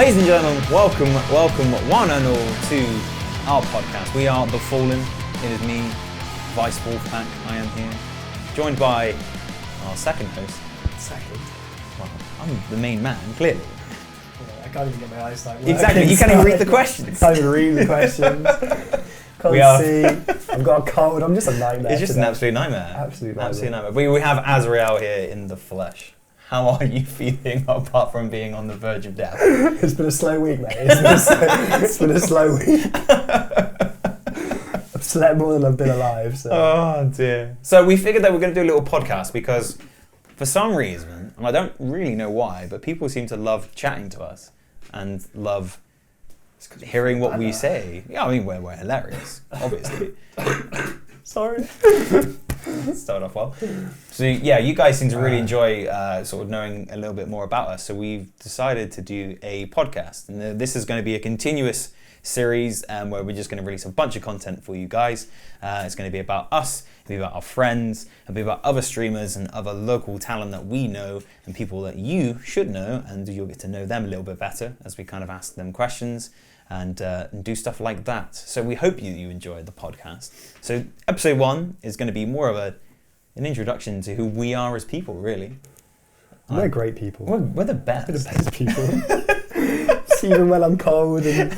Ladies and gentlemen, welcome one and all to our podcast. We are The Fallen. It is me, Vice Wolfpack. I am here, joined by our second host. Second? Well, I'm the main man, clearly. Yeah, I can't even get my eyesight working. Exactly, you can't even read the questions. Can't even read the questions. Can't see. I've got a cold. I'm just a nightmare. It's just today. an absolute nightmare. Absolute nightmare. We have Azrael here in the flesh. How are you feeling apart from being on the verge of death? It's been a slow week, mate. It's been a slow week. I've slept more than I've been alive. So. Oh dear. So we figured that we're going to do a little podcast because for some reason, and I don't really know why, but people seem to love chatting to us and love hearing what we say. Yeah, I mean, we're hilarious, obviously. Sorry. Start off well. So yeah, you guys seem to really enjoy sort of knowing a little bit more about us. So we've decided to do a podcast, and this is going to be a continuous series where we're just going to release a bunch of content for you guys. It's going to be about us, it'll be about our friends, it'll be about other streamers and other local talent that we know and people that you should know, and you'll get to know them a little bit better as we kind of ask them questions. And do stuff like that. So we hope you enjoyed the podcast. So episode 1 is going to be more of an introduction to who we are as people, really. We're great people. We're the best. We're the best people. Even when I'm cold and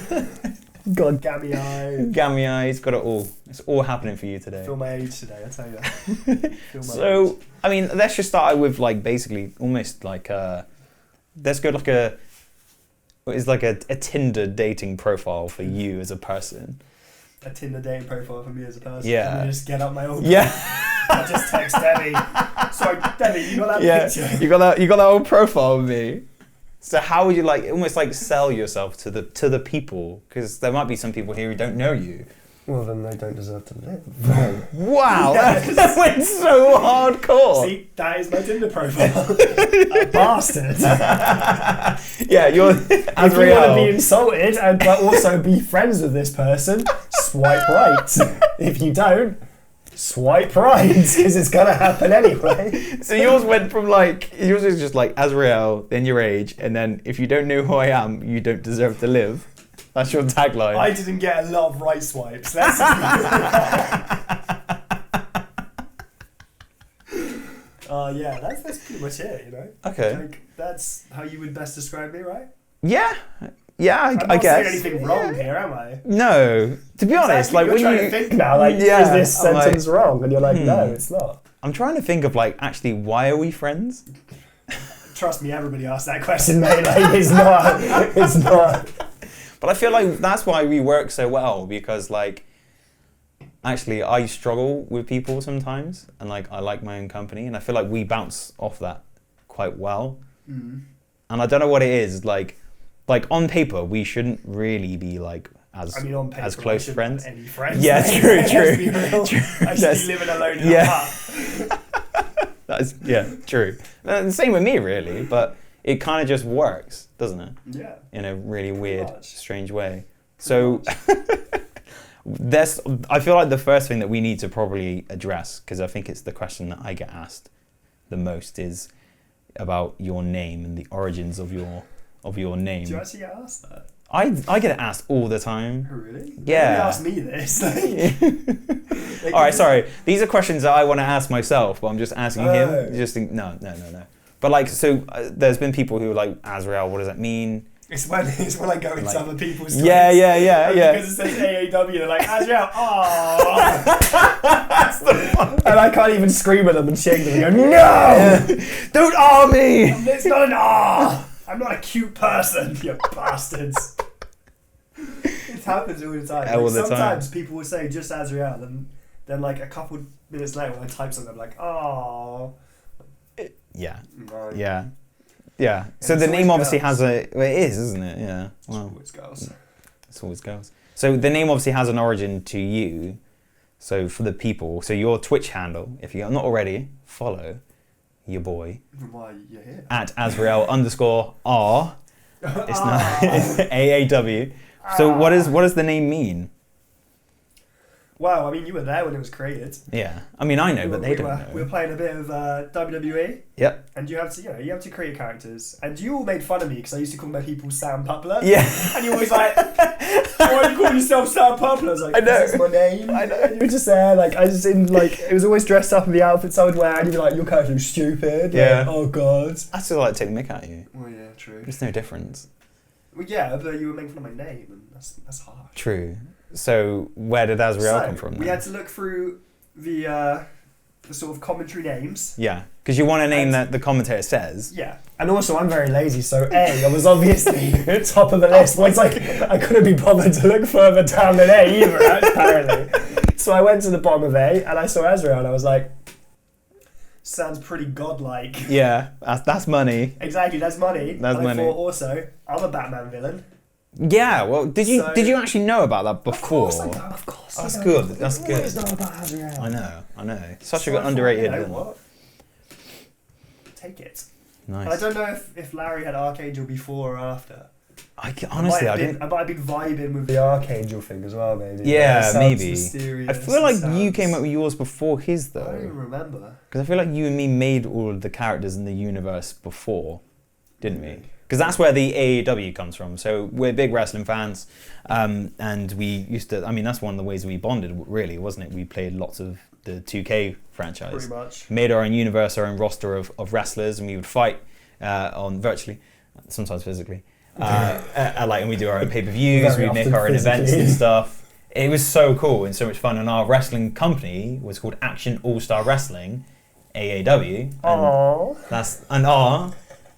got a gammy eye. Gammy eyes, got it all. It's all happening for you today. I feel my age today, I tell you that. So, I mean, let's just start with like basically almost like let's go like it's like a Tinder dating profile for you as a person. A Tinder dating profile for me as a person. Yeah. Can I just get up my old I just text Debbie. Sorry, Debbie, you got that picture? You got that old profile of me. So how would you almost sell yourself to the people? Because there might be some people here who don't know you. Well, then they don't deserve to live. Wow, that went so hardcore. See, that is my Tinder profile. Bastard. Yeah, you're If you want to be insulted but also be friends with this person, swipe right. If you don't, swipe right, because it's going to happen anyway. So yours went from yours is just like Azrael, then your age, and then if you don't know who I am, you don't deserve to live. That's your tagline. I didn't get a lot of right swipes. That's yeah, that's pretty much it, you know? Okay. Like, that's how you would best describe me, right? Yeah, I guess. I'm not saying anything wrong here, am I? No. To be honest, Exactly. You're trying to think now, is this sentence wrong? And you're like, no, it's not. I'm trying to think of actually, why are we friends? Trust me, everybody asks that question, mate. It's not. But I feel like that's why we work so well, because actually I struggle with people sometimes, and I like my own company, and I feel like we bounce off that quite well. Mm. And I don't know what it is, like on paper we shouldn't really be as close friends. Any friends? Yeah, true. I should be living alone in a hut. That's true. The same with me, really, but it kind of just works, doesn't it? Yeah. In a really weird, strange way. So I feel like the first thing that we need to probably address, because I think it's the question that I get asked the most, is about your name and the origins of your name. Do you actually get asked that? I get it asked all the time. Oh, really? Yeah. You asked me this. All right, sorry. These are questions that I want to ask myself, but I'm just asking him. Just think, no. But there's been people who are like, Azrael, what does that mean? It's when I go into other people's tweets. Yeah. Because it says AAW, they're like, Azrael, aww. And I can't even scream at them and shake them and go, no! Don't awe me! It's not an aw! I'm not a cute person, you bastards. It happens all the time. Sometimes people will say just Azrael, and then a couple minutes later when I type something, I'm like, aww. Yeah. Right. Yeah. So the name obviously has it is, isn't it? Yeah. Well, it's always girls. So the name obviously has an origin to you. So for the people, so your Twitch handle, if you're not already, follow your boy. Why you're here? At Azrael_R. It's not it's AAW. So what does the name mean? Well, I mean, you were there when it was created. Yeah. I mean, I know, but they don't know. We were playing a bit of WWE. Yep. And you have to create characters. And you all made fun of me because I used to call my people Sam Pupler. Yeah. And you were always like, why do you call yourself Sam Pupler? I was like, I know. This is my name. I know. And you were just there, like, I just didn't, like, it was always dressed up in the outfits I would wear. And you'd be like, your character was stupid. Yeah. Like, oh, God. I still like to take the mick out of you. Well, yeah, true. There's no difference. Well, yeah, but you were making fun of my name, and that's hard. True. So where did Azrael come from then? We had to look through the sort of commentary names. Yeah, because you want a name that the commentator says. Yeah. And also, I'm very lazy, so A, I was obviously top of the list. Once I couldn't be bothered to look further down than A either, apparently. So I went to the bottom of A, and I saw Azrael, and I was like, sounds pretty godlike. Yeah, that's money. Exactly, that's money. That's and money. I thought also, I'm a Batman villain. Yeah, well, did you actually know about that before? Of course I know, of course. That's good. That's good. I always know about Azrael. I know. Such a good underrated you know villain. what? Take it. Nice. And I don't know if Larry had Archangel before or after. Honestly, I didn't. I might have been vibing with the Archangel thing as well, maybe. Yeah, maybe. Mysterious. I feel like you came up with yours before his, I don't though. even remember. Because I feel like you and me made all of the characters in the universe before, didn't we? Because that's where the AEW comes from. So we're big wrestling fans, and we used to. I mean, that's one of the ways we bonded, really, wasn't it? We played lots of the 2K franchise. Pretty much. Made our own universe, our own roster of wrestlers, and we would fight on virtually, sometimes physically. And we do our own pay-per-views, we make our own events and stuff. It was so cool and so much fun. And our wrestling company was called Action All-Star Wrestling, AAW.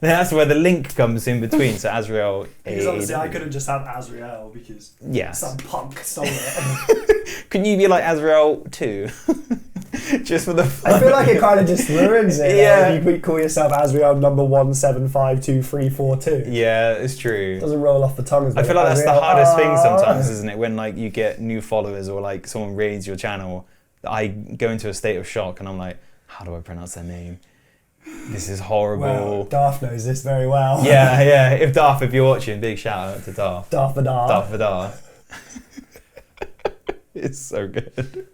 That's where the link comes in between. So Azrael, because obviously I couldn't just have Azrael because some punk stole it. Couldn't you be like Azrael too? Just for the fun. I feel like it kind of just ruins it. Yeah. Like, if you call yourself Azrael number 1752342. Yeah, it's true. It doesn't roll off the tongue as I feel like that's the hardest thing sometimes, isn't it? When like you get new followers or like someone raids your channel, I go into a state of shock and I'm like, how do I pronounce their name? This is horrible. Well, Darth knows this very well. Yeah. If you're watching, big shout out to Darth. Darth Vadar. Darth Vadar. It's so good.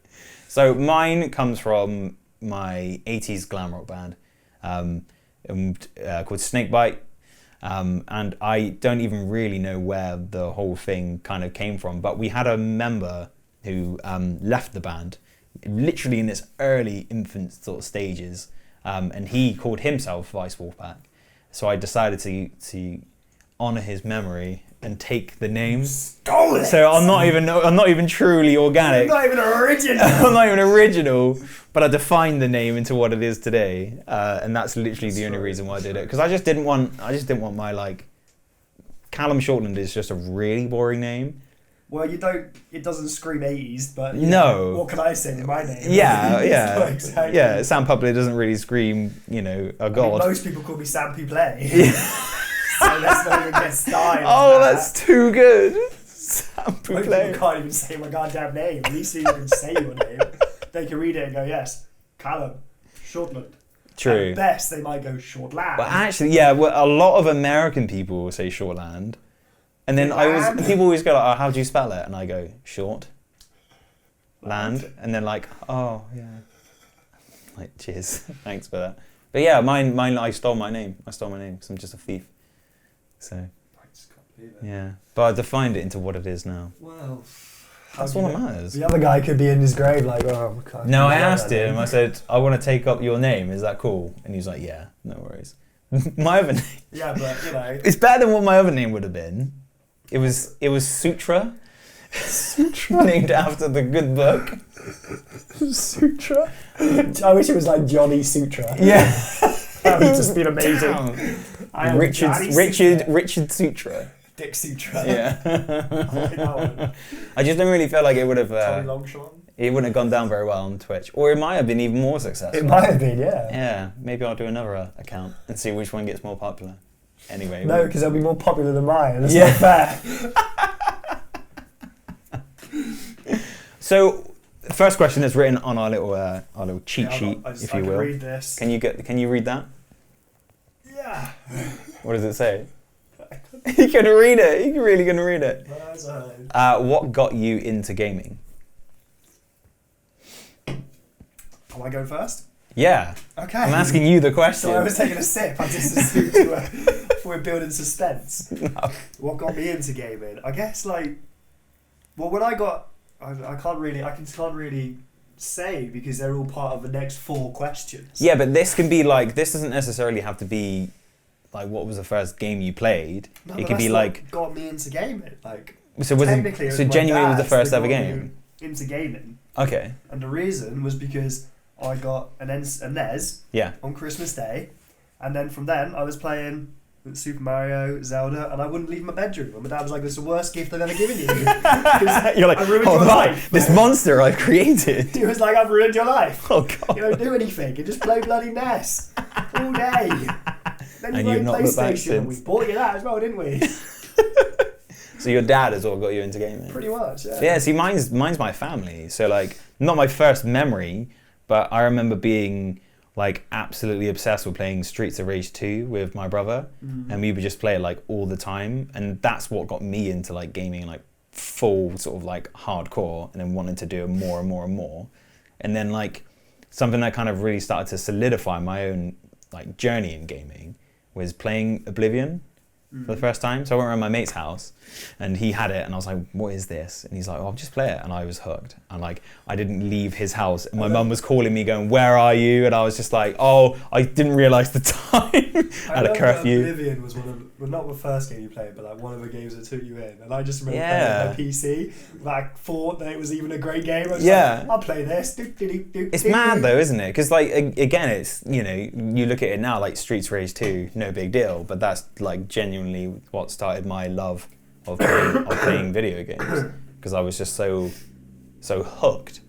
So mine comes from my 80s glam rock band called Snakebite. And I don't even really know where the whole thing kind of came from, but we had a member who left the band literally in its early infant sort of stages, and he called himself Vice Wolfpack. So I decided to honour his memory and take the name. Stole it. So I'm not even truly organic. You're not even original. I'm not even original, but I defined the name into what it is today, and that's literally the only reason why I did it. Because I just didn't want my like. Callum Shortland is just a really boring name. Well, it doesn't scream 80s, but no. What can I say in my name? Yeah. Exactly. Yeah, Sam Public doesn't really scream, a god. I mean, most people call me Sam Poupley. So let's not even get started. Oh, that's too good. Sam Most Poupley. people can't even say my goddamn name. At least you can say your name. They can read it and go, yes, Callum Shortland. True. At best, they might go Shortland. Well, actually, yeah, a lot of American people will say Shortland. And then people always go like, oh, how do you spell it? And I go, short, land. And then like, oh, yeah. Like, cheers. Thanks for that. But yeah, mine, I stole my name. Because I'm just a thief. So, I just can't believe it. yeah. But I defined it into what it is now. Well, that's all that matters. The other guy could be in his grave like, oh, I can't. No, I asked him, I said, I want to take up your name. Is that cool? And he was like, yeah, no worries. My other name. Yeah, but, It's better than what my other name would have been. It was Sutra. Sutra. Named after the good book. Sutra? I wish it was like Johnny Sutra. Yeah. That would just been amazing. Richard Sutra. Dick Sutra. Yeah. I just don't really feel like it would have. It wouldn't have gone down very well on Twitch, or it might have been even more successful. It might have been, yeah. Yeah, maybe I'll do another account and see which one gets more popular. Anyway. No, because they'll be more popular than mine. That's not fair. So, first question is written on our little cheat sheet, if you will. Read this. Can you read that? Yeah. What does it say? You can read it. You're really gonna read it. What got you into gaming? Am I going first? Yeah. Okay. I'm asking you the question. So I was taking a sip. I just assumed we're building suspense. No. What got me into gaming? I guess like, well, when I can't really say because they're all part of the next 4 questions. Yeah, but this can be like, this doesn't necessarily have to be like what was the first game you played. No, it could be like got me into gaming. Like so was it, so genuinely was the first ever game into gaming. Okay. And the reason was because I got a NES on Christmas Day, and then from then I was playing Super Mario, Zelda, and I wouldn't leave my bedroom. And my dad was like, "This is the worst gift I've ever given you." You're like, I ruined your life. This monster I've created. He was like, "I've ruined your life. Oh God. You don't do anything. You just play bloody NES all day." Then you and play PlayStation, and we bought you that as well, didn't we? So your dad has all got you into gaming? Pretty much, yeah. Yeah, see, mine's my family. So like, not my first memory, but I remember being like absolutely obsessed with playing Streets of Rage 2 with my brother, and we would just play it like all the time, and that's what got me into like gaming, like full sort of like hardcore, and then wanting to do it more and more and more, and then like something that kind of really started to solidify my own like journey in gaming was playing Oblivion for the first time. So I went around my mate's house and he had it and I was like, what is this? And he's like, oh, I'll just play it. And I was hooked. And like, I didn't leave his house. And my mum was calling me going, where are you? And I was just like, oh, I didn't realise the time. I had a curfew. Oblivion was one of, well, not the first game you played, but like one of the games that took you in. And I just remember playing it on my PC, like thought that it was even a great game. I was like, I'll play this. It's mad though, isn't it? Because like, again, it's, you know, you look at it now, like Streets of Rage 2, no big deal. But that's like genuinely what started my love of playing video games, because I was just so hooked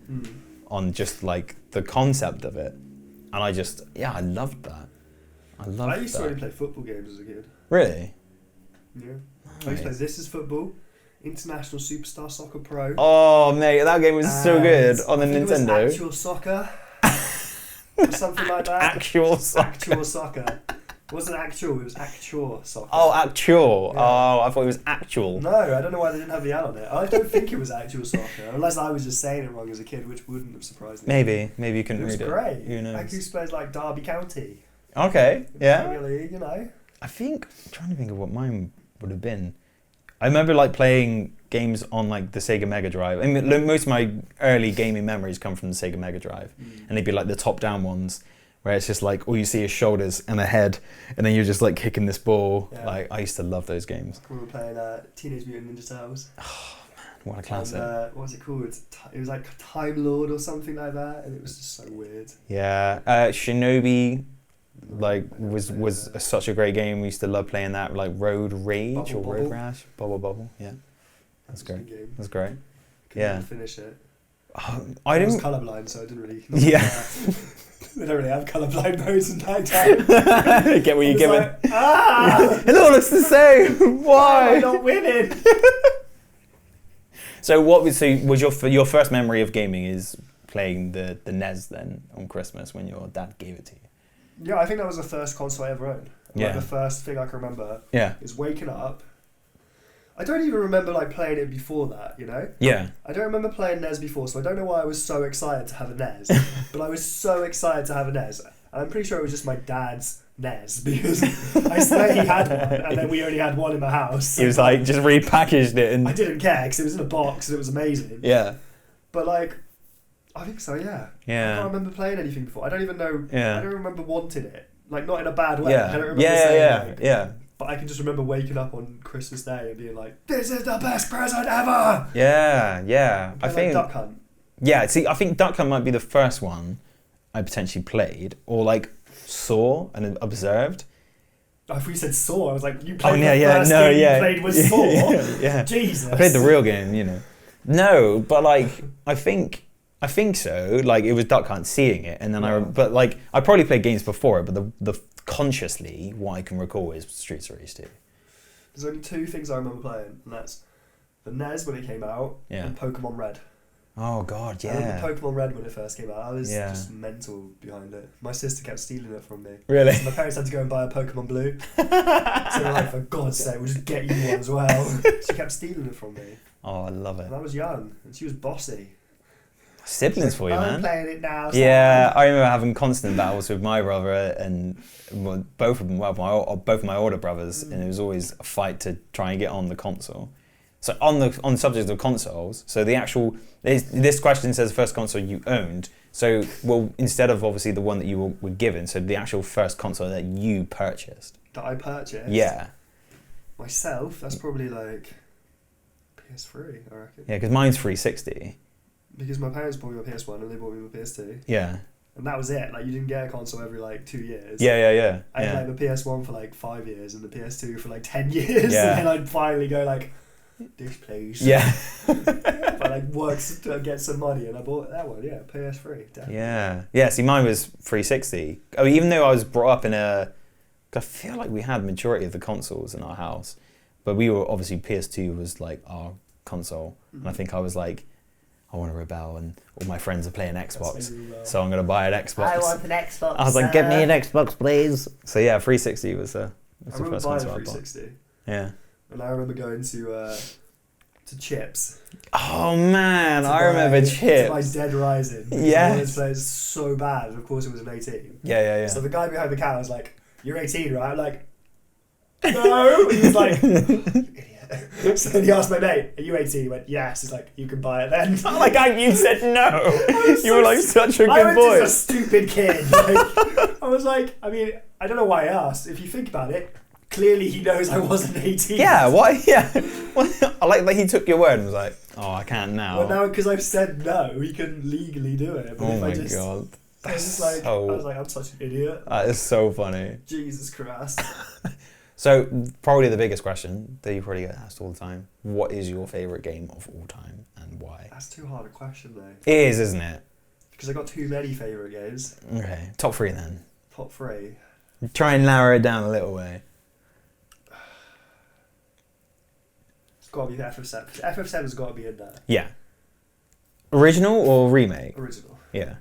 on just like the concept of it, and I just I loved that. I used to only play football games as a kid. Really? Yeah. Nice. I used to play This Is Football, International Superstar Soccer Pro. Oh mate, that game was so good on the Nintendo. It was Actual Soccer, or something like that. Actual Soccer. Actual Soccer. It wasn't actual, it was actual soccer. Oh, actual. Yeah. Oh, I thought it was actual. No, I don't know why they didn't have the L on it. I don't think it was actual soccer, unless I was just saying it wrong as a kid, which wouldn't have surprised me. Maybe you couldn't read it. It was great. Who knows? I used to play like Derby County. Okay, yeah. Really, you know. I think, I'm trying to think of what mine would have been. I remember like playing games on like the Sega Mega Drive. I mean, most of my early gaming memories come from the Sega Mega Drive, and they'd be like the top-down ones, where it's just like all you see is shoulders and a head, and then you're just like kicking this ball. Yeah. Like I used to love those games. We were playing Teenage Mutant Ninja Turtles. Oh man, what a classic! And, what was it called? It was like Time Lord or something like that, and it was just so weird. Yeah, Shinobi, like was such a great game. We used to love playing that. Like Road Rage or Road Rash, Bubble. Yeah, that's great. That's great. Couldn't finish it. I was colourblind, so I didn't really. Yeah. They don't really have colourblind modes in that time. Get what you're giving. Like, it all looks the same. Why? Am I not winning? So what was your first memory of gaming is playing the NES then on Christmas when your dad gave it to you? Yeah, I think that was the first console I ever owned. Like the first thing I can remember. Yeah. Is waking up. I don't even remember like playing it before that, you know? Yeah. I don't remember playing NES before, so I don't know why I was so excited to have a NES. But I was so excited to have a NES. And I'm pretty sure it was just my dad's NES, because I swear he had one, and then we only had one in the house. He was like, just repackaged it. And I didn't care, because it was in a box and it was amazing. Yeah. But like, I think so, yeah. Yeah. I can't remember playing anything before. I don't even know. Yeah. I don't remember wanting it. Like, not in a bad way. Yeah. I don't remember saying like, yeah. But I can just remember waking up on Christmas Day and being like, this is the best present ever! Yeah. I think Duck Hunt. Yeah, see, I think Duck Hunt might be the first one I potentially played, or like saw and observed. Oh, if we said Saw, I was like, you played you played with Saw? yeah. Jesus. I played the real game, you know. No, but like, I think so. Like, it was Duck Hunt, seeing it, and then but like, I probably played games before it, but the consciously, what I can recall is Streets of Rage 2. There's only two things I remember playing, and that's the NES when it came out, and Pokemon Red. Oh god, yeah. I remember Pokemon Red when it first came out. I was just mental behind it. My sister kept stealing it from me. Really? So my parents had to go and buy a Pokemon Blue. So they're like, for God's sake, we'll just get you one as well. She kept stealing it from me. Oh, I love it. And I was young, and she was bossy. Siblings for you, man. I'm playing it now. Yeah, I remember having constant battles with my brother and both of them, both my older brothers, and it was always a fight to try and get on the console. So on the subject of consoles, so the actual this question says first console you owned. So instead of obviously the one that you were given, so the actual first console that you purchased. That I purchased. Yeah. Myself, that's probably like PS3, I reckon. Yeah, because mine's 360. Because my parents bought me a PS1 and they bought me a PS2. Yeah. And that was it. Like, you didn't get a console every, like, 2 years. Yeah. I had, like, the PS1 for, like, 5 years and the PS2 for, like, 10 years. Yeah. And then I'd finally go, like, this please. Yeah. But, like, works to get some money. And I bought that one, yeah, PS3. Definitely. Yeah. Yeah, see, mine was 360. I mean, even though I was brought up in I feel like we had majority of the consoles in our house. But we were, obviously, PS2 was, like, our console. And I think I was, like, I want to rebel, and all my friends are playing Xbox, so I'm going to buy an Xbox. I want an Xbox. I was like, get me an Xbox, please. So yeah, 360 was the first console I bought. 360. Yeah. And I remember going to Chips. Oh man, I remember Chips. To buy Dead Rising. Yes. I wanted to play it so bad, and of course it was an 18. Yeah. So the guy behind the counter was like, "You're 18, right?" I'm like, "No." He was like, "You idiot." So then he asked my mate, "Are you 18?" He went, "Yes." He's like, "You can buy it then." Like you said no. You were like such a good I was boy. just a stupid kid. Like, I was like, I mean, I don't know why I asked. If you think about it, clearly he knows I wasn't 18. Yeah, why? Yeah. I like that he took your word and was like, "Oh, I can't now." Well, now because I've said no, he can legally do it. But oh if my I just, god. I was just like, I was like, I'm such an idiot. That is so funny. Jesus Christ. So, probably the biggest question that you probably get asked all the time. What is your favourite game of all time and why? That's too hard a question, though. It is, isn't it? Because I got too many favourite games. Okay, top 3 then. Top 3. Try and narrow it down a little way. It's got to be the FF7. FF7's got to be in there. Yeah. Original or remake? Original. Yeah.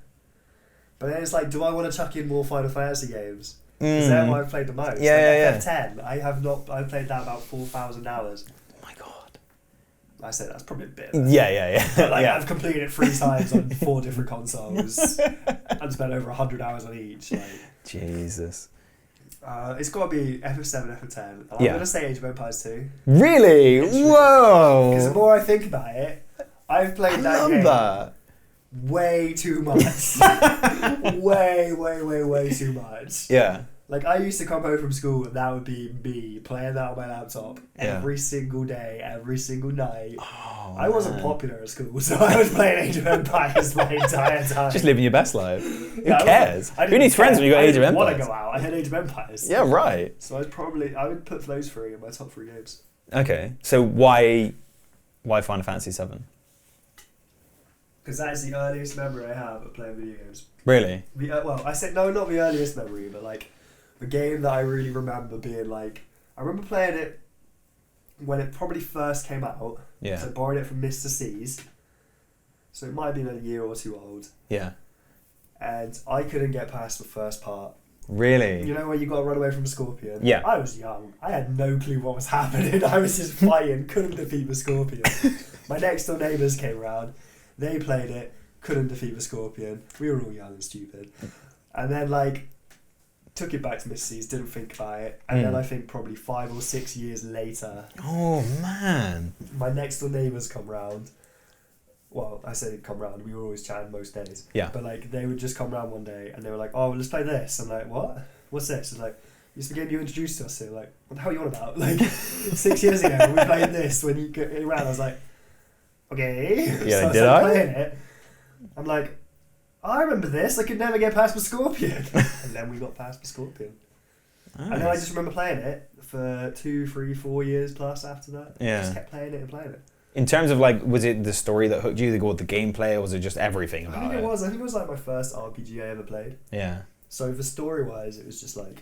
But then it's like, do I want to chuck in more Final Fantasy games? Because they're what I've played the most. Yeah, FF10, I've played that about 4,000 hours. Oh my god. I say that's probably a bit. Yeah. But like, I've completed it 3 times on 4 different consoles and spent over 100 hours on each. Like, Jesus. It's got to be FF7, FF10. I'm going to say Age of Empires 2. Really? Whoa. Because the more I think about it, I've played that game way too much. way too much. Yeah. Like, I used to come home from school and that would be me playing that on my laptop every single day, every single night. Oh, I wasn't popular at school, so I was playing Age of Empires my entire time. Just living your best life. Who cares? Who needs friends when you got Age of Empires? I didn't want to go out. I had Age of Empires. Yeah, right. So I would put those 3 in my top 3 games. Okay, so why Final Fantasy 7? Because that is the earliest memory I have of playing video games. Really? Well, I said no, not the earliest memory, but like the game that I really remember being like, I remember playing it when it probably first came out. Yeah. So I borrowed it from Mr. C's. So it might have been a year or 2 old. Yeah. And I couldn't get past the first part. Really? You know where you got to run away from a scorpion? Yeah. I was young. I had no clue what was happening. I was just fighting, couldn't defeat the scorpion. My next door neighbours came around. They played it, couldn't defeat the scorpion. We were all young and stupid. And then, like, took it back to Mr. C's, didn't think about it. And then I think probably 5 or 6 years later... Oh, man. My next door neighbours come round. Well, I say come round, we were always chatting most days. Yeah. But, like, they would just come round one day and they were like, "Oh, well, let's play this." I'm like, "What? What's this?" It's like, "It's the game you introduced to us to." Like, "What the hell are you on about?" Like, 6 years ago, we played this when you get around. I was like, "Okay." Yeah, so did I? I? Playing it. I'm like, "I remember this. I could never get past the scorpion." And then we got past the scorpion. Nice. And then I just remember playing it for 2, 3, 4 years plus after that. Yeah. I just kept playing it and playing it. In terms of like, was it the story that hooked you, the gameplay, or was it just everything about it? I think it was like my first RPG I ever played. Yeah. So for story-wise, it was just like,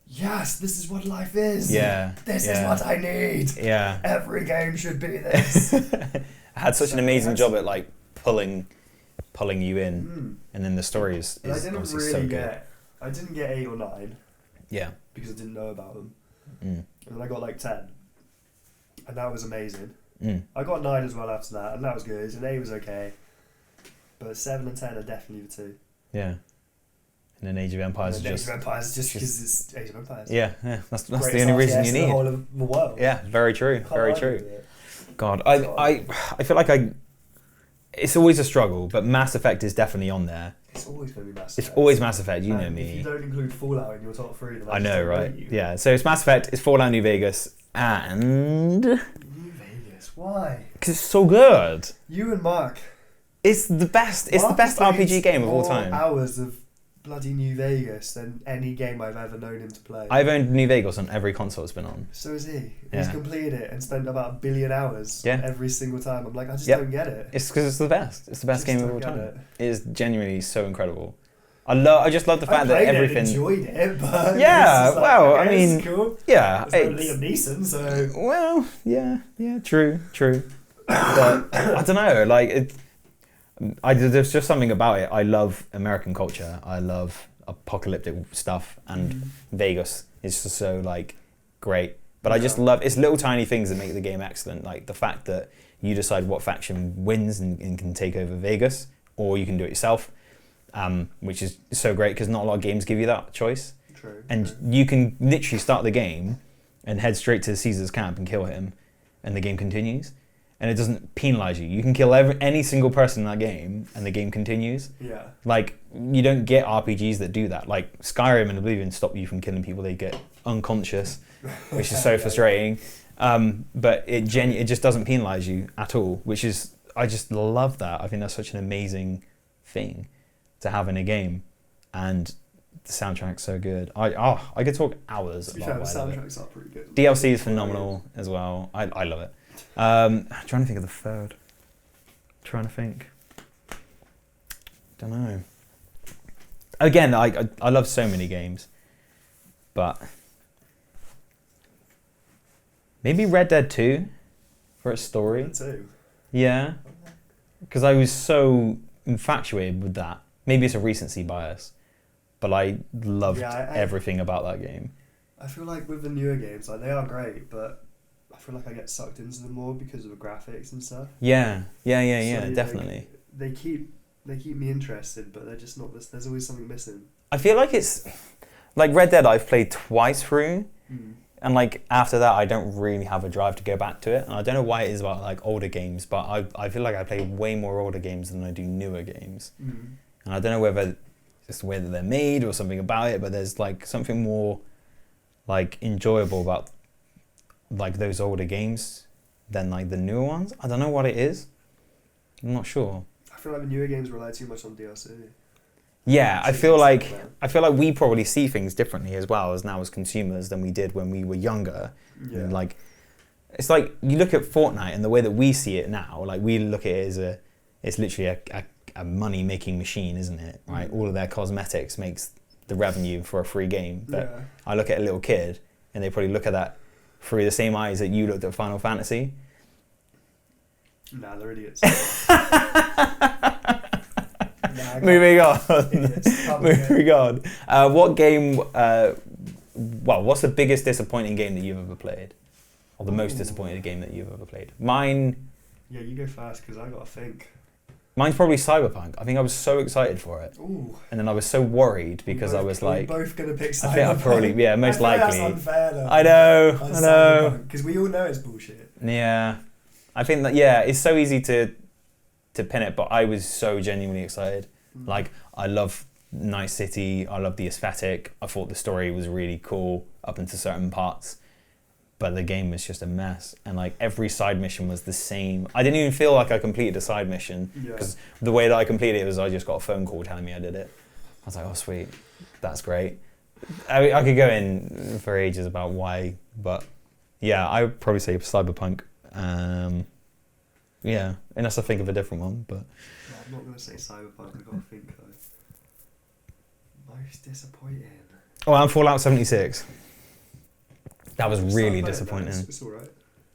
yes, this is what life is. Yeah. This is what I need. Yeah. Every game should be this. I had such an amazing job at like pulling you in, and then the story is obviously so good. I didn't get 8 or 9. Yeah. Because I didn't know about them. And then I got like 10. And that was amazing. I got 9 as well after that, and that was good. And 8 was okay. But 7 and 10 are definitely the two. Yeah. And then Age of Empires is Age of Empires just because it's Age of Empires. Yeah. That's the only reason you need. The whole of the world. Yeah, very true. Very true. God, I feel like it's always a struggle, but Mass Effect is definitely on there. It's always going to be Mass Effect. It's always Mass Effect, you know me. If you don't include Fallout in your top 3, then I know, right? Yeah, so it's Mass Effect, it's Fallout New Vegas, and... New Vegas, why? Because it's so good. You and Mark. It's the best. It's the best RPG game of all time. Hours of bloody New Vegas than any game I've ever known him to play. I've owned New Vegas on every console it's been on. So has he. Yeah. He's completed it and spent about 1 billion hours every single time. I'm like, I just don't get it. It's because it's the best. It's the best game of all time. It is genuinely so incredible. I just love the fact that everything. I enjoyed it, but yeah. Well, I mean, it's cool. Yeah. It's Liam Neeson, so. Well, yeah. True. But I don't know. Like, there's just something about it. I love American culture. I love apocalyptic stuff, and Vegas is just so like great. But I just love it's little tiny things that make the game excellent. Like the fact that you decide what faction wins and can take over Vegas, or you can do it yourself, which is so great because not a lot of games give you that choice. True. And you can literally start the game and head straight to Caesar's camp and kill him, and the game continues. And it doesn't penalise you. You can kill any single person in that game, and the game continues. Yeah. Like, you don't get RPGs that do that. Like, Skyrim and Oblivion stop you from killing people. They get unconscious, which is so frustrating. But it just doesn't penalise you at all, which is... I just love that. I think that's such an amazing thing to have in a game. And the soundtrack's so good. I could talk hours about the soundtracks are pretty good. DLC is phenomenal as well. I love it. I'm trying to think of the third. Don't know. Again, I love so many games, but maybe Red Dead 2 for its story. Red Dead 2? Yeah, because I was so infatuated with that. Maybe it's a recency bias, but I loved everything about that game. I feel like with the newer games, like they are great, but I feel like I get sucked into them more because of the graphics and stuff. Yeah, so definitely. They keep me interested, but they're just not. There's always something missing. I feel like it's like Red Dead. I've played twice through, and like after that, I don't really have a drive to go back to it. And I don't know why it is about like older games, but I feel like I play way more older games than I do newer games. And I don't know whether it's the way that they're made or something about it, but there's like something more like enjoyable about like those older games than like the newer ones. I don't know what it is. I'm not sure. I feel like the newer games rely too much on DLC. Yeah, I feel like we probably see things differently as well as now as consumers than we did when we were younger. Yeah. And like it's like you look at Fortnite and the way that we see it now, like we look at it as it's literally a money making machine, isn't it? Right? All of their cosmetics makes the revenue for a free game. But I look at a little kid and they probably look at that through the same eyes that you looked at Final Fantasy. Nah, they're idiots. Moving on. Moving on. What game, what's the biggest disappointing game that you've ever played? Or the most disappointing game that you've ever played? Mine... Yeah, you go first because I got to think. Mine's probably Cyberpunk. I think I was so excited for it. Ooh. And then I was so worried because I was like... We're both going to pick Cyberpunk. I think I probably, most likely. That's unfair though. I know. Because we all know it's bullshit. Yeah. I think that, it's so easy to pin it, but I was so genuinely excited. Like, I love Night City. I love the aesthetic. I thought the story was really cool up into certain parts. But the game was just a mess. And like every side mission was the same. I didn't even feel like I completed a side mission. Because the way that I completed it was I just got a phone call telling me I did it. I was like, oh sweet, that's great. I could go in for ages about why, but yeah, I would probably say Cyberpunk. Unless I think of a different one, but... No, I'm not going to say Cyberpunk, I've got to think though. Most disappointing. Oh, and Fallout 76. That was really disappointing. It's alright.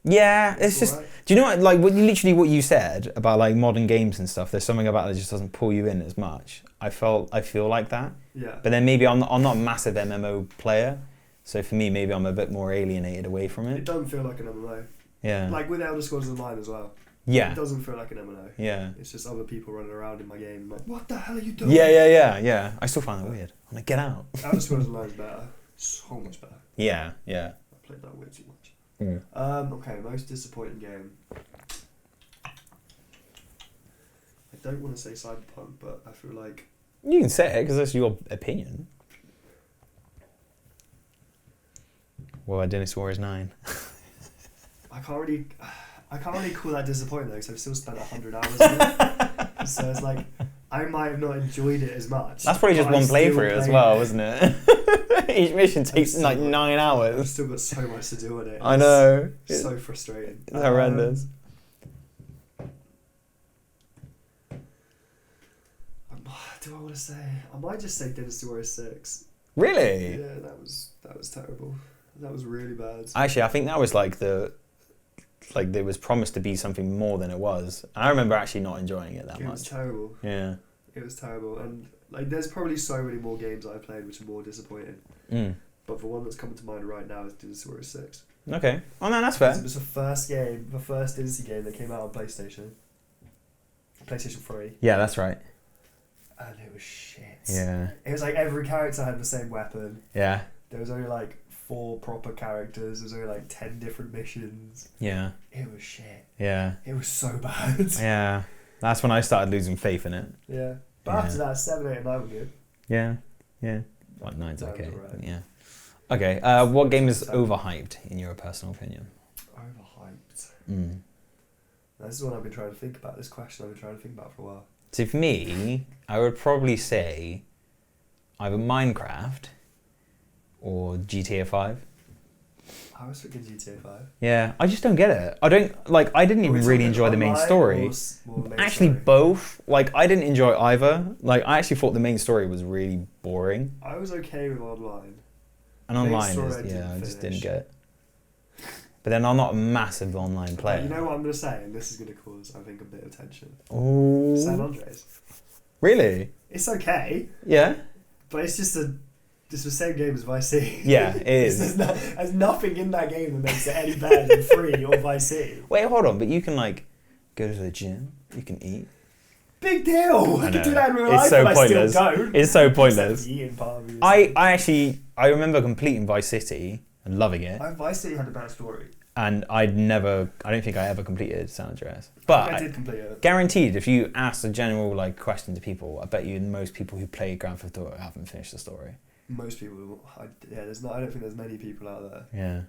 Yeah, it's just... Right. Do you know what, like, literally what you said about like modern games and stuff, there's something about it that just doesn't pull you in as much. I feel like that. Yeah. But then maybe I'm not a massive MMO player, so for me, maybe I'm a bit more alienated away from it. It doesn't feel like an MMO. Yeah. Like with Elder Scrolls Online as well. Yeah. It doesn't feel like an MMO. Yeah. It's just other people running around in my game. I'm like, what the hell are you doing? Yeah. I still find that weird. I'm like, get out. Outer Scrolls Online is better. So much better. Yeah. I played that way too much. Mm. Okay, most disappointing game. I don't want to say Cyberpunk, but I feel like... You can say it, because that's your opinion. Well, Dennis Warriors 9. I can't really call that disappointing though, because I've still spent 100 hours on it. So it's like, I might have not enjoyed it as much. That's probably just one playthrough as well, wasn't it? Each mission takes like 9 hours. I've still got so much to do on it. I know. It's so frustrating. It's horrendous. Do I want to say? I might just say Dynasty Warriors 6. Really? Yeah, that was terrible. That was really bad. Actually, I think that was like there was promised to be something more than it was. I remember actually not enjoying it that much. It was terrible. Yeah. It was terrible, and like there's probably so many more games I've played which are more disappointing. But the one that's coming to mind right now is Dynasty Warriors 6. Okay. Oh no, that's fair. It was the first Dynasty game that came out on PlayStation 3. Yeah, that's right. And it was shit. Yeah. It was like every character had the same weapon. Yeah. There was only like 4 proper characters. There was only like 10 different missions. Yeah. It was shit. Yeah. It was so bad. Yeah. That's when I started losing faith in it. Yeah. But after that, 7, 8 and 9 were good. Yeah. Yeah. Well, 9's okay. Right. Yeah. Okay. What game is overhyped in your personal opinion? Overhyped. This is one I've been trying to think about. This question I've been trying to think about for a while. So for me, I would probably say either Minecraft or GTA 5. I was thinking GTA 5. Yeah, I just don't get it. I didn't even really enjoy the main story. Actually, both. Like, I didn't enjoy either. Like, I actually thought the main story was really boring. I was okay with online. And online I just didn't get it. But then I'm not a massive online player. You know what I'm going to say, and this is going to cause, I think, a bit of tension. Ooh. San Andreas. Really? It's okay. Yeah? But it's just the same game as Vice City. Yeah, it is. There's nothing in that game that makes it any better than 3 or Vice City. Wait, hold on. But you can, like, go to the gym. You can eat. Big deal. I can do that in real life, so but pointless. I still don't. It's so pointless. I remember completing Vice City and loving it. Vice City had a bad story. And I don't think I ever completed San Andreas. But I did complete it. Guaranteed, if you ask the general question to people, I bet you most people who play Grand Theft Auto haven't finished the story. Most people, I don't think there's many people out there. Yeah.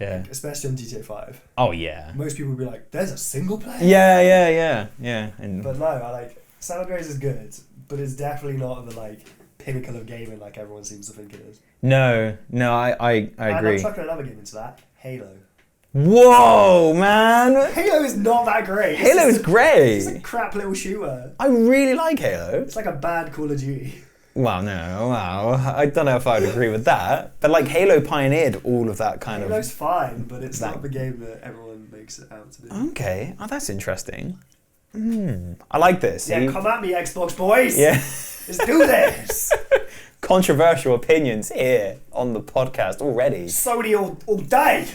Yeah. Like, especially on GTA 5. Oh yeah. Most people would be like, "There's a single player." Yeah. But no, San Andreas is good, but it's definitely not the pinnacle of gaming like everyone seems to think it is. No, I agree. And I'm chucking another game into that, Halo. Whoa, man! Halo is not that great. Halo is great. It's a crap little shooter. I really like Halo. It's like a bad Call of Duty. Wow, I don't know if I would agree with that. But Halo pioneered all of that kind of... Halo's fine, but it's not the game that everyone makes it out to be. Okay, that's interesting. I like this. Yeah, come at me, Xbox boys. Yeah. Let's do this. Controversial opinions here on the podcast already. Sony all day.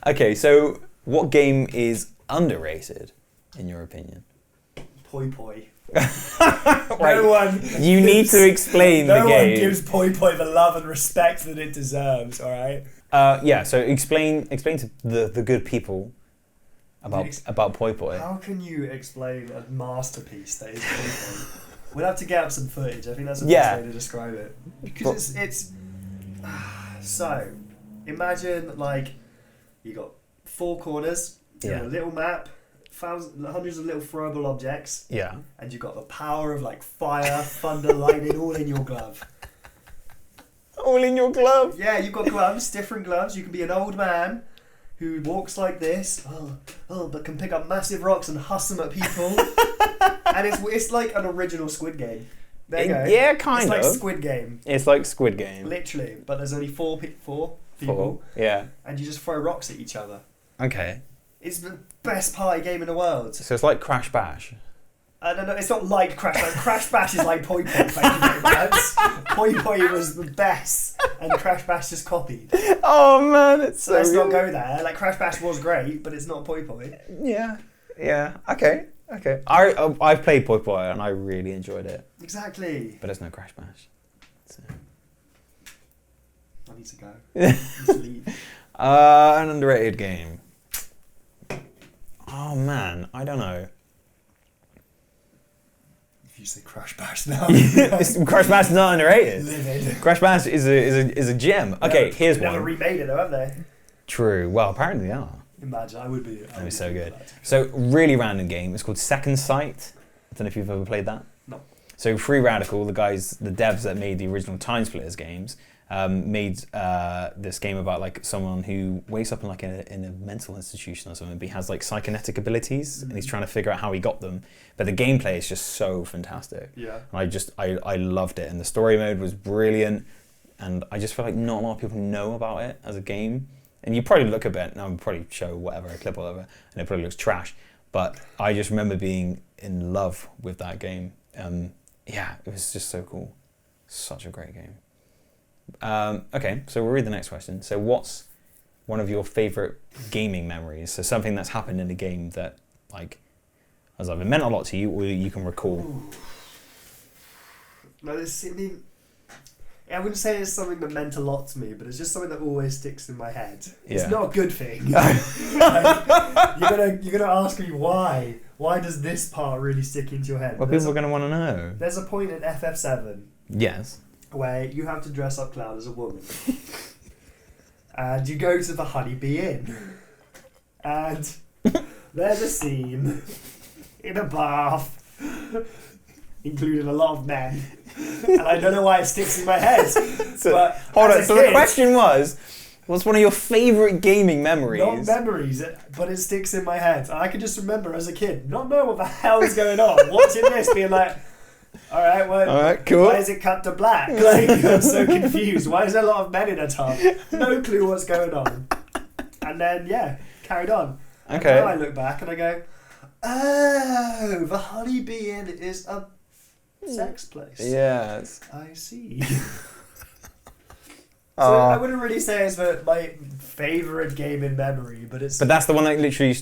Okay, so what game is underrated, in your opinion? Poi Poi. Right. No one. You need to explain the game. No one gives Poi Poi the love and respect that it deserves. All right. Yeah. So explain to the good people about Poi Poi. How can you explain a masterpiece that is Poi Poi? We'll have to get up some footage. I think that's the best way to describe it. Because it's so imagine you got 4 corners, you have a little map, hundreds of little throwable objects. Yeah. And you've got the power of fire, thunder, lightning, all in your glove. All in your glove? Yeah, you've got gloves, different gloves. You can be an old man who walks like this, but can pick up massive rocks and huss them at people. And it's like an original Squid Game. There you go. Yeah, kind of. It's like Squid Game. It's like Squid Game. Literally, but there's only 4 people. Yeah. And you just throw rocks at each other. Okay. It's the best party game in the world. So it's like Crash Bash. No, it's not like Crash Bash. Crash Bash is like Poi Poi, thank you very much. Poi Poi was the best, and Crash Bash just copied. Oh man, it's so Let's good. not go there. Like, Crash Bash was great, but it's not Poi Poi. Yeah, okay. I've played Poi Poi and I really enjoyed it. Exactly. But it's no Crash Bash. So. I need to go. I need to leave. An underrated game. Oh man, I don't know. If you say Crash Bash now. Crash Bash is not underrated. Livid. Crash Bash is a gem. Okay, here's one. Never remade it though, have they? True. Well, apparently they are. Imagine, I would be. That'd be so good. So, really random game. It's called Second Sight. I don't know if you've ever played that. No. So, Free Radical, the devs that made the original Time Splitters games, made this game about like someone who wakes up in like in a mental institution or something, but he has like psychokinetic abilities, and he's trying to figure out how he got them. But the gameplay is just so fantastic. Yeah. And I loved it, and the story mode was brilliant, and I just feel like not a lot of people know about it as a game. And you probably look at it, and I'll probably show whatever, a clip or whatever, and it probably looks trash. But I just remember being in love with that game. Yeah, it was just so cool. Such a great game. Okay, so we'll read the next question. So what's one of your favourite gaming memories? So something that's happened in a game that like has either meant a lot to you or you can recall. Ooh. No, I wouldn't say it's something that meant a lot to me, but it's just something that always sticks in my head. It's Yeah. not a good thing. You're gonna ask me why. Why does this part really stick into your head? Well, people are going to want to know. There's a point in FF7 Yes. where you have to dress up Cloud as a woman. And you go to the Honeybee Inn. And there's a scene in a bath, including a lot of men. And I don't know why it sticks in my head. But Hold on, so the kid, question was, what's one of your favourite gaming memories? not memories, but it sticks in my head. I can just remember as a kid, not knowing what the hell is going on, watching this, being like, alright, well, Alright, cool. why is it cut to black? Like, I'm so confused. Why is there a lot of men in a tub? No clue what's going on. And then, yeah, carried on. Okay. And now I look back and I go, oh, the Honeybee Inn is a sex place. Yes. I see. So I wouldn't really say it's my favourite game in memory, but it's. But that's the one that literally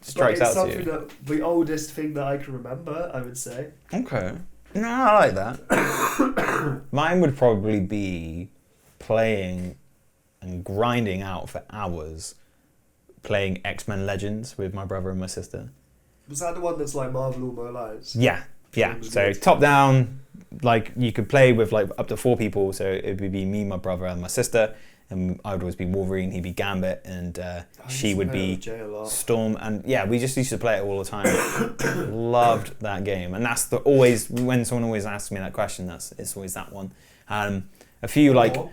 strikes out to you. It's something the oldest thing that I can remember, I would say. Okay. No, I like that. Mine would probably be playing and grinding out for hours, playing X-Men Legends with my brother and my sister. Was that the one that's like Marvel All My Lives? Yeah. So top down, like you could play with like up to 4 people. So it would be me, my brother, and my sister, and I would always be Wolverine. He'd be Gambit, and she would be Storm. And yeah, we just used to play it all the time. Loved that game, and that's always when someone always asks me that question. It's always that one. A few like. Oh.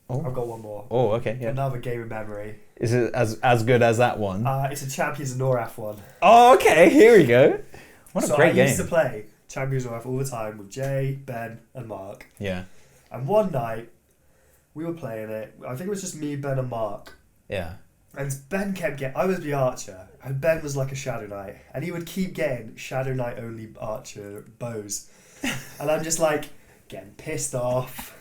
I've got one more. Oh, okay, yeah. Another game of memory. Is it as good as that one? It's a Champions of Noraf one. Oh, okay. Here we go. What a great game. I used to play Champions of Noraf all the time with Jay, Ben, and Mark. Yeah. And one night, we were playing it. I think it was just me, Ben, and Mark. Yeah. And Ben kept getting... I was the archer, and Ben was like a Shadow Knight. And he would keep getting Shadow Knight only archer bows. And I'm just like, getting pissed off.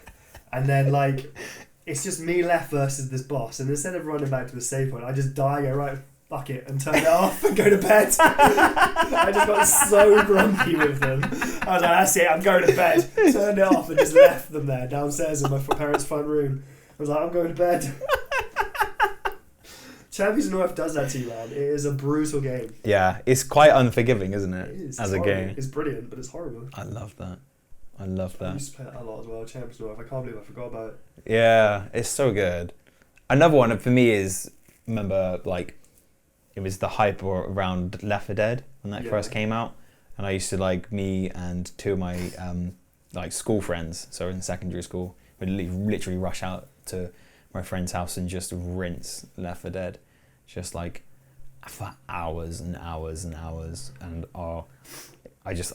And then like... It's just me left versus this boss, and instead of running back to the save point, I just die, go right, fuck it, and turn it off and go to bed. I just got so grumpy with them. I was like, that's it, I'm going to bed. Turned it off and just left them there downstairs in my parents' front room. I was like, I'm going to bed. Champions of North does that to you, man. It is a brutal game. Yeah, it's quite unforgiving, isn't it? It is. As a horrible. game. It's brilliant, but it's horrible. I love that. I used to play that a lot as well, Champions of North. I can't believe I forgot about it. Yeah, it's so good. Another one for me is, remember, like, it was the hype around Left 4 Dead when that first came out. And I used to, like, me and 2 of my, like, school friends, so in secondary school, would literally rush out to my friend's house and just rinse Left 4 Dead. Just, like, for hours and hours and hours. And,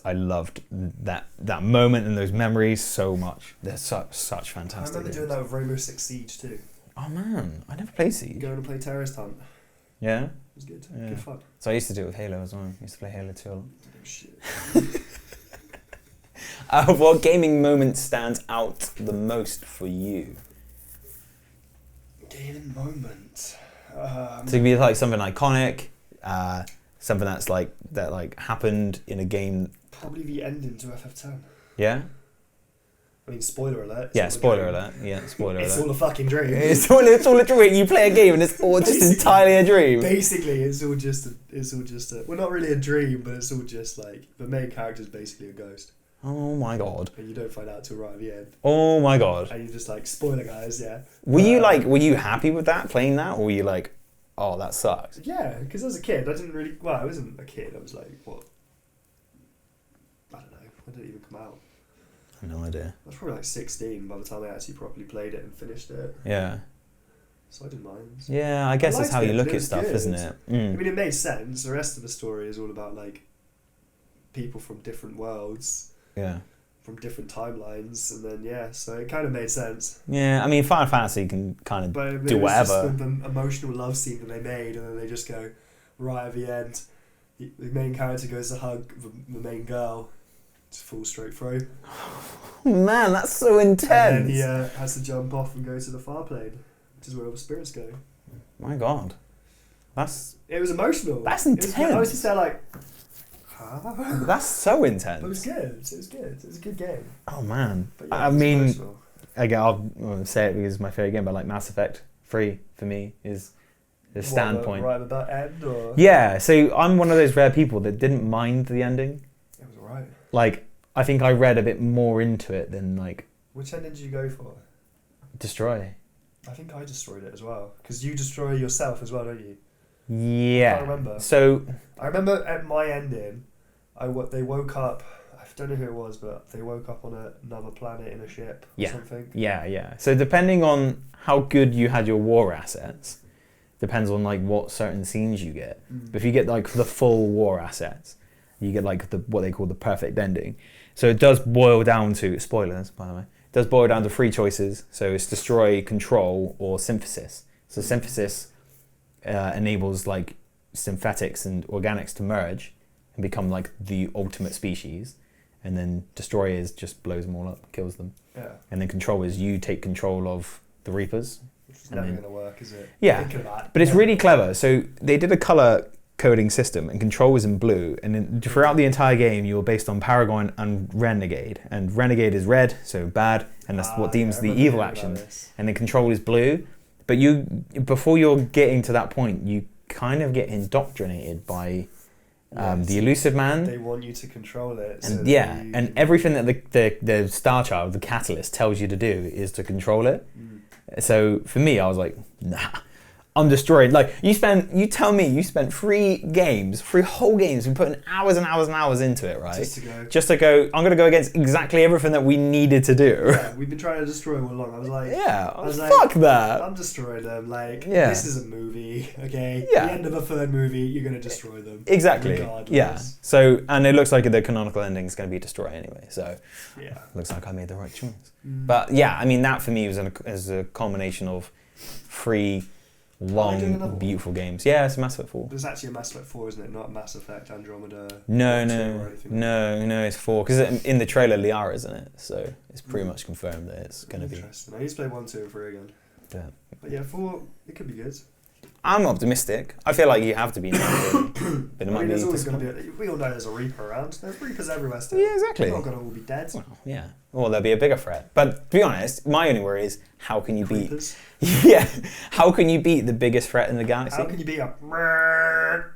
I loved that moment and those memories so much. They're such fantastic. I remember doing that with Rainbow Six Siege too. Oh man, I never played Siege. Going to play Terrorist Hunt. Yeah? was good. Yeah. Good fun. So I used to do it with Halo as well. I used to play Halo 2 a lot. Oh, shit. What gaming moment stands out the most for you? Gaming moment. So it could be like something iconic, something that happened in a game. Probably the ending to FF10. Yeah? I mean, spoiler alert. Yeah, spoiler alert. Yeah, spoiler alert. It's all a fucking dream. It's all a dream. You play a game and it's all just entirely a dream. Basically, it's all just a. Well, not really a dream, but it's all just like the main character's basically a ghost. Oh my god. And you don't find out till right at the end. Oh my god. And you're just like, spoiler guys, yeah. Were you happy with that, playing that, or were you like, oh, that sucks? Yeah, because as a kid, I didn't really. Well, I wasn't a kid. I was like, what? I don't know. When did it even come out? I have no idea. I was probably like 16 by the time I actually properly played it and finished it. Yeah. So I didn't mind. Yeah, I guess that's how you look at stuff, isn't it? Mm. I mean, it made sense. The rest of the story is all about like people from different worlds. Yeah. From different timelines, and then so it kind of made sense. Yeah, I mean, Final Fantasy can kind of do whatever. Just the emotional love scene that they made, and then they just go right at the end. The main character goes to hug the main girl, just full straight through. Man, that's so intense. And then he has to jump off and go to the far plane, which is where all the spirits go. My God, it was emotional. That's intense. I was just there like. That's so intense. But it was good. It was good. It was a good game. Oh man. But I mean, again, I'll say it because it's my favorite game, but like Mass Effect 3 for me is the standpoint. Right at that end, or yeah. So I'm one of those rare people that didn't mind the ending. It was alright. Like I think I read a bit more into it than like. Which ending did you go for? Destroy. I think I destroyed it as well because you destroy yourself as well, don't you? Yeah. I can't remember. So I remember at my ending, they woke up. I don't know who it was, but they woke up on another planet in a ship or something. Yeah. So depending on how good you had your war assets, depends on like what certain scenes you get. But if you get like the full war assets, you get like what they call the perfect ending. So it does boil down to spoilers, by the way. It does boil down to 3 choices. So it's destroy, control, or synthesis. So synthesis enables like synthetics and organics to merge and become like the ultimate species, and then destroy is just blows them all up, kills them. Yeah. And then control is you take control of the Reapers. Which is never going to work, is it? Yeah, but it's really clever. So they did a color coding system, and control was in blue, and then throughout the entire game you were based on Paragon and Renegade, and Renegade is red, so bad, and that's what deems the evil action, and then control is blue. But before you're getting to that point, you kind of get indoctrinated by the elusive man. They want you to control it. And and everything that the Star Child, the Catalyst, tells you to do is to control it. So for me, I was like, nah, I'm destroyed. Like you tell me you spent 3 whole games, we put in hours and hours and hours into it, right? Just to go, I'm going to go against exactly everything that we needed to do. Yeah, we've been trying to destroy all along. I was like, fuck that. I'm destroying them. Like, this is a movie, okay? Yeah. The end of a 3rd movie, you're going to destroy them. Exactly. Regardless. Yeah. So, and it looks like the canonical ending is going to be destroy anyway. So, yeah, looks like I made the right choice. But yeah, I mean, that for me was a combination of 3 long, beautiful games. Yeah, it's a Mass Effect 4. There's actually a Mass Effect 4, isn't it? Not Mass Effect Andromeda. No, it's 4. Because in the trailer, Liara's in it, so it's pretty much confirmed that it's going to be. Interesting. I need to play 1, 2, and 3 again. Yeah. But yeah, 4, it could be good. I'm optimistic. I feel like you have to be now. But it might be. There's always going to be. We all know there's a Reaper around. There's Reapers everywhere still. Yeah, exactly. They're not going to all be dead. Well, yeah. Well, there'll be a bigger threat. But to be honest, my only worry is how can you beat? Reapers? Yeah. How can you beat the biggest threat in the galaxy? How can you beat a?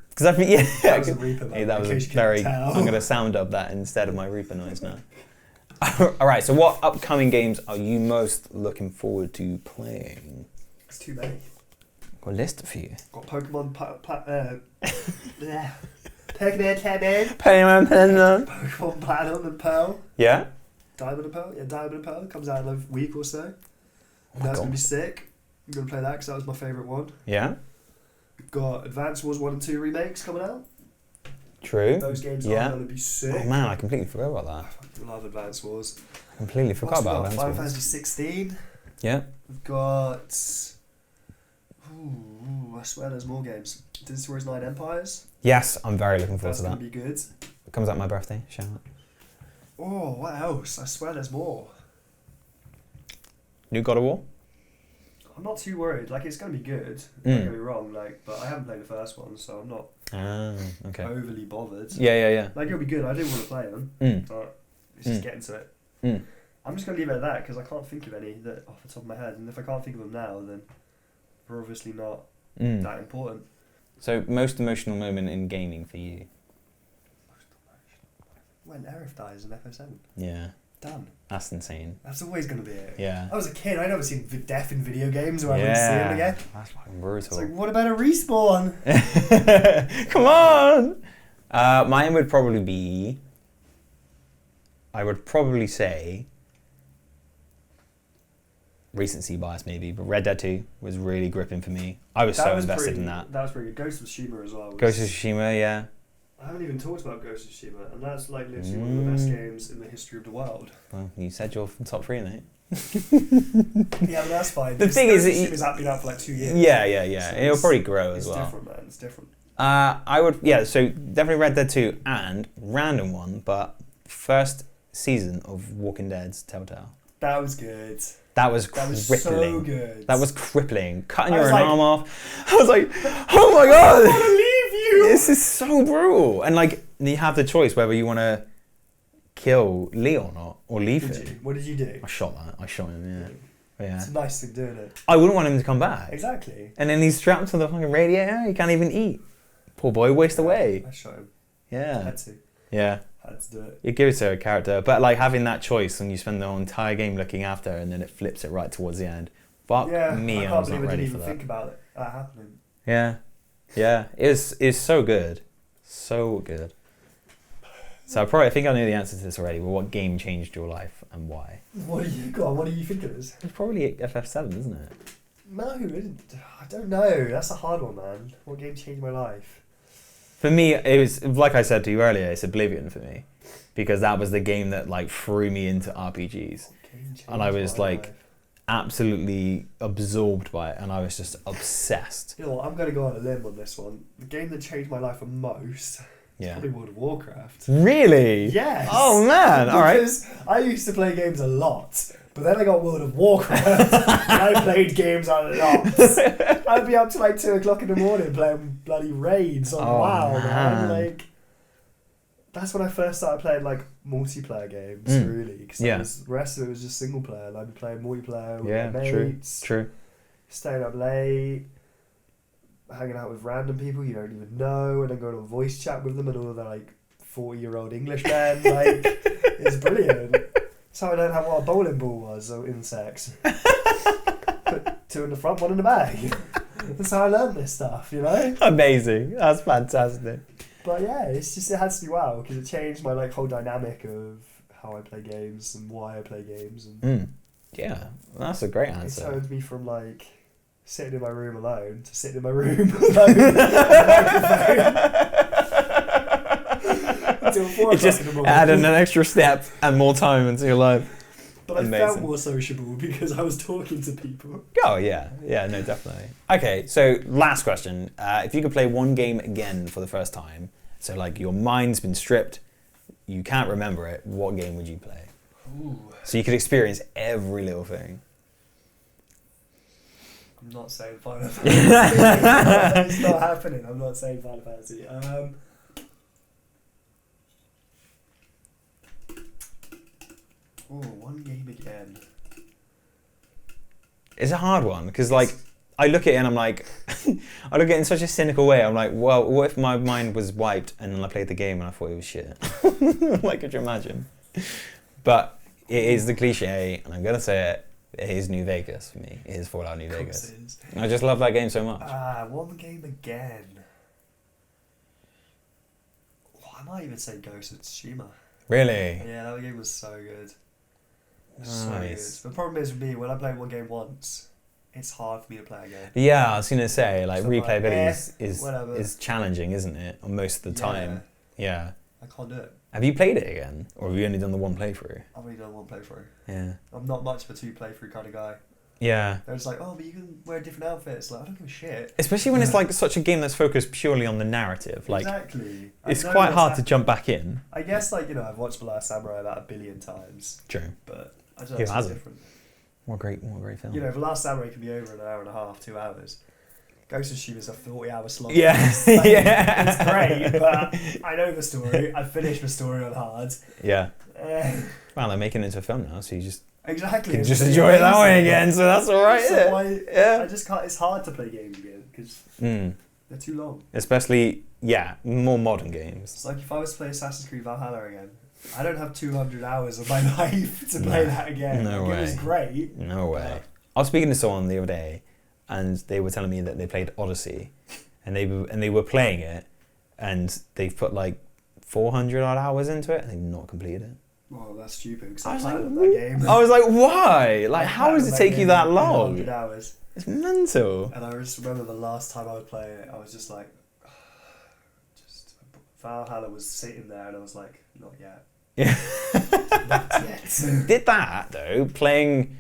Because I think That was a Reaper. Hey, that was a very. I'm going to sound up that instead of my Reaper noise now. All right. So, what upcoming games are you most looking forward to playing? It's too many. Got a list for you. Got Pokemon. Pokemon Platinum and Pearl. Yeah. Diamond and Pearl. Yeah, Diamond and Pearl comes out in a week or so. And that's gonna be sick. I'm gonna play that because that was my favourite one. Yeah. We've got Advance Wars 1 and 2 remakes coming out. True. Those games are gonna be sick. Oh man, I completely forgot about that. I fucking love Advance Wars. I completely forgot about Advance Wars. Final Fantasy 16. Yeah. We've got. I swear there's more games. Destroys 9 Empires. Yes, I'm very looking forward to that. That's gonna be good. It comes out my birthday. Shout out. Oh, what else? I swear there's more. New God of War. I'm not too worried. Like, it's gonna be good. Don't get me wrong. Like, but I haven't played the first one, so I'm not overly bothered. Yeah. Like, it'll be good. I do want to play them, but it's just getting to it. I'm just gonna leave it at that because I can't think of any that off the top of my head, and if I can't think of them now, then they're obviously not that important. So, most emotional moment in gaming for you? When Aerith dies in FF7. Yeah. Done. That's insane. That's always going to be it. Yeah. I was a kid, I'd never seen death in video games where I wouldn't see him again. That's fucking brutal. It's like, what about a respawn? Come on! Mine would probably be... I would probably say... Recency bias maybe, but Red Dead 2 was really gripping for me. I was so invested in that. That was pretty good. Ghost of Tsushima as well. Ghost of Tsushima, yeah. I haven't even talked about Ghost of Tsushima, and that's like literally one of the best games in the history of the world. Well, you said you're from top 3, mate. Yeah, but that's fine. The thing is, Tsushima's been out for like 2 years. Yeah. So it'll probably grow as well. It's different, man. It's different. I would, so definitely Red Dead 2 and random one, but first season of Walking Dead's Telltale. That was good. That was crippling. So good. That was crippling. Cutting your own arm off. I was like, oh my god! I want to leave you. This is so brutal. And like, you have the choice whether you want to kill Leon or leave him. What did you do? I shot him. Yeah. It's a nice thing doing it. I wouldn't want him to come back. Exactly. And then he's strapped to the fucking radiator. He can't even eat. Poor boy, waste away. I shot him. Yeah. I had to. Yeah. Had to do it. It gives it a character, but like having that choice and you spend the whole entire game looking after her and then it flips it right towards the end. Fuck me, I was not ready for that. I didn't even think about that happening. Yeah. It's so good. So good. So I think I know the answer to this already, but what game changed your life and why? What do you think it is? It's probably FF7, isn't it? No, I don't know. That's a hard one, man. What game changed my life? For me, it was, like I said to you earlier, it's Oblivion for me. Because that was the game that like threw me into RPGs. And I was like absolutely absorbed by it and I was just obsessed. You know what, I'm going to go on a limb on this one. The game that changed my life the most is probably World of Warcraft. Really? Yes. Oh man, alright. Because I used to play games a lot. But then I got World of Warcraft and I played games a lot. I'd be up to like 2 o'clock in the morning playing bloody raids on WoW, man. Like, that's when I first started playing like multiplayer games, really. Because the rest of it was just single player. And I'd be playing multiplayer with my mates. True. Staying up late, hanging out with random people you don't even know, and then going on voice chat with them and all of their like 40-year-old Englishmen. Like, it's brilliant. That's how I learned what a bowling ball was in sex. Put 2 in the front, 1 in the back. That's how I learned this stuff, you know? Amazing. That's fantastic. But yeah, it has to be WoW because it changed my like whole dynamic of how I play games and why I play games. And yeah, that's a great answer. It turned me from like sitting in my room alone to sitting in my room alone. It just added an extra step and more time into your life. But I felt more sociable because I was talking to people. Oh yeah, no, definitely. Okay, so last question. If you could play one game again for the first time, so like your mind's been stripped, you can't remember it, what game would you play? Ooh. So you could experience every little thing. I'm not saying Final Fantasy. It's not happening. I'm not saying Final Fantasy. One game again. It's a hard one because, like, I look at it and I'm like, I look at it in such a cynical way. I'm like, well, what if my mind was wiped and then I played the game and I thought it was shit? Like, could you imagine? But it is the cliche, and I'm gonna say it. It is New Vegas for me. It is Fallout New Vegas. I just love that game so much. One game again. I might even say Ghost of Tsushima. Really? Yeah, that game was so good. Nice. So good. The problem is with me, when I play one game once, it's hard for me to play again. Yeah, I was gonna say, like, replayability is challenging, isn't it? Most of the time. Yeah. I can't do it. Have you played it again? Or have you only done the one playthrough? I've only done one playthrough. Yeah. I'm not much of a 2 playthrough kind of guy. Yeah. They're just like, oh, but you can wear different outfits. Like, I don't give a shit. Especially when it's like such a game that's focused purely on the narrative. Like, exactly. It's quite hard to jump back in. I guess, like, I've watched The Last Samurai about 1 billion times. True. But I don't know, it's different. What a great film. The Last Samurai can be over in an hour and a half, 2 hours. Ghost of Tsushima is a 40-hour slog. Yeah. Yeah. It's great, but I know the story. I finished the story on hard. Yeah. Well, they're making it into a film now, so you just... Exactly. You can just enjoy it that way again, so that's alright, so I just can't... It's hard to play games again, because they're too long. Especially, more modern games. It's like if I was to play Assassin's Creed Valhalla again, I don't have 200 hours of my life to play that again. No way. It was great. No way. I was speaking to someone the other day, and they were telling me that they played Odyssey, and they were playing it, and they've put like 400 odd hours into it, and they've not completed it. Well, that's stupid, because I played that game. I was like, why? Like, how does it take you that long? 100 hours. It's mental. And I just remember the last time I was playing it, I was just like, Valhalla was sitting there, and I was like, not yet. Yeah. Not yet. Did that, though, playing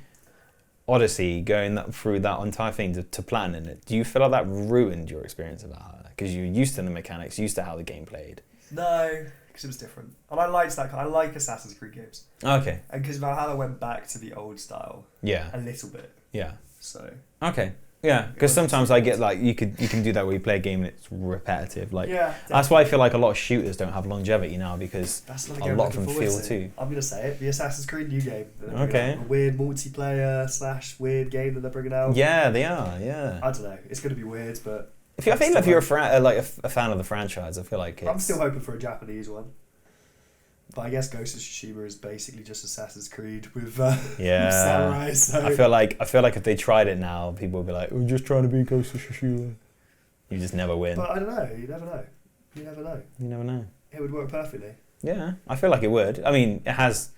Odyssey, going through that entire thing to plan in it, do you feel like that ruined your experience of Valhalla? Because you're used to the mechanics, used to how the game played. No, because it was different. And I liked that. I like Assassin's Creed games. Okay. And because Valhalla went back to the old style. Yeah. A little bit. Yeah. So. Okay. Yeah, because sometimes I get like you can do that where you play a game and it's repetitive. Like definitely. That's why I feel like a lot of shooters don't have longevity now, because a lot of them feel to. too. I'm gonna say it: the Assassin's Creed new game. Okay. A weird multiplayer / weird game that they're bringing out. Yeah, they are. Yeah. I don't know. It's gonna be weird, but. I feel like if you're a fan of the franchise, I feel like I'm still hoping for a Japanese one. But I guess Ghost of Tsushima is basically just Assassin's Creed with samurai. So. I feel like if they tried it now, people would be like, "We're just trying to be Ghost of Tsushima." You just never win. But I don't know. You never know. You never know. It would work perfectly. Yeah, I feel like it would. I mean, it has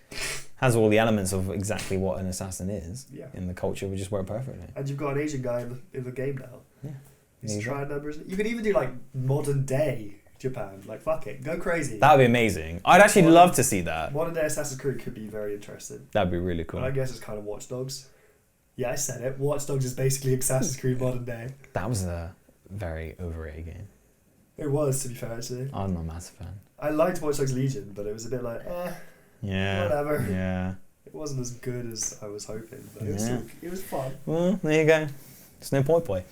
all the elements of exactly what an assassin is. Yeah. In the culture, would just work perfectly. And you've got an Asian guy in the game now. Yeah. He's trying numbers. You could even do like modern day Japan. Like, fuck it. Go crazy. That would be amazing. I'd actually love to see that. Modern day Assassin's Creed could be very interesting. That'd be really cool. And I guess it's kind of Watch Dogs. Yeah, I said it. Watch Dogs is basically Assassin's Creed modern day. That was a very overrated game. It was, to be fair, actually. I'm not a massive fan. I liked Watch Dogs Legion, but it was a bit like, yeah, whatever. Yeah. It wasn't as good as I was hoping, but it was fun. Well, there you go. It's no poi.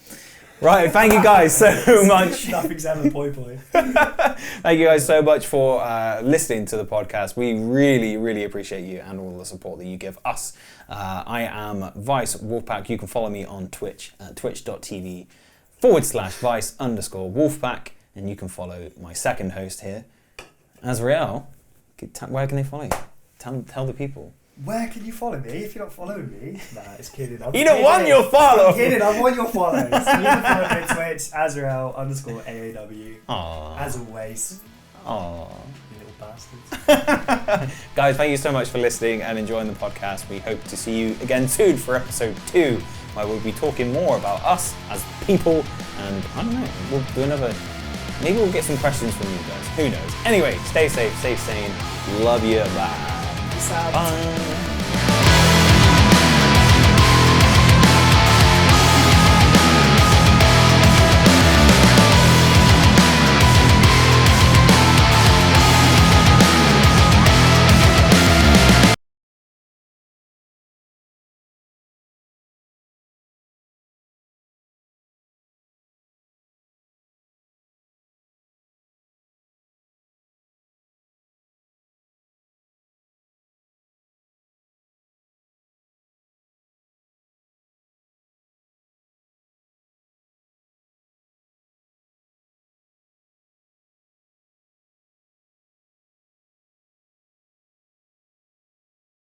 Right, thank you guys so much. Nothing's ever poi. Thank you guys so much for listening to the podcast. We really, really appreciate you and all the support that you give us. I am Vice Wolfpack. You can follow me on Twitch at twitch.tv/Vice_Wolfpack. And you can follow my second host here, Azrael. Where can they follow you? Tell the people. Where can you follow me if you're not following me? Nah, it's kidding. You don't want your follow. I'm kidding. I want your follows. You can follow me on Twitch, Azrael_AAW. Aww. As always. Aww. You little bastards. Guys, thank you so much for listening and enjoying the podcast. We hope to see you again soon for episode 2, where we'll be talking more about us as people. And I don't know, we'll do another... Maybe we'll get some questions from you guys. Who knows? Anyway, stay safe, stay sane. Love you. Bye. Peace out. Bye.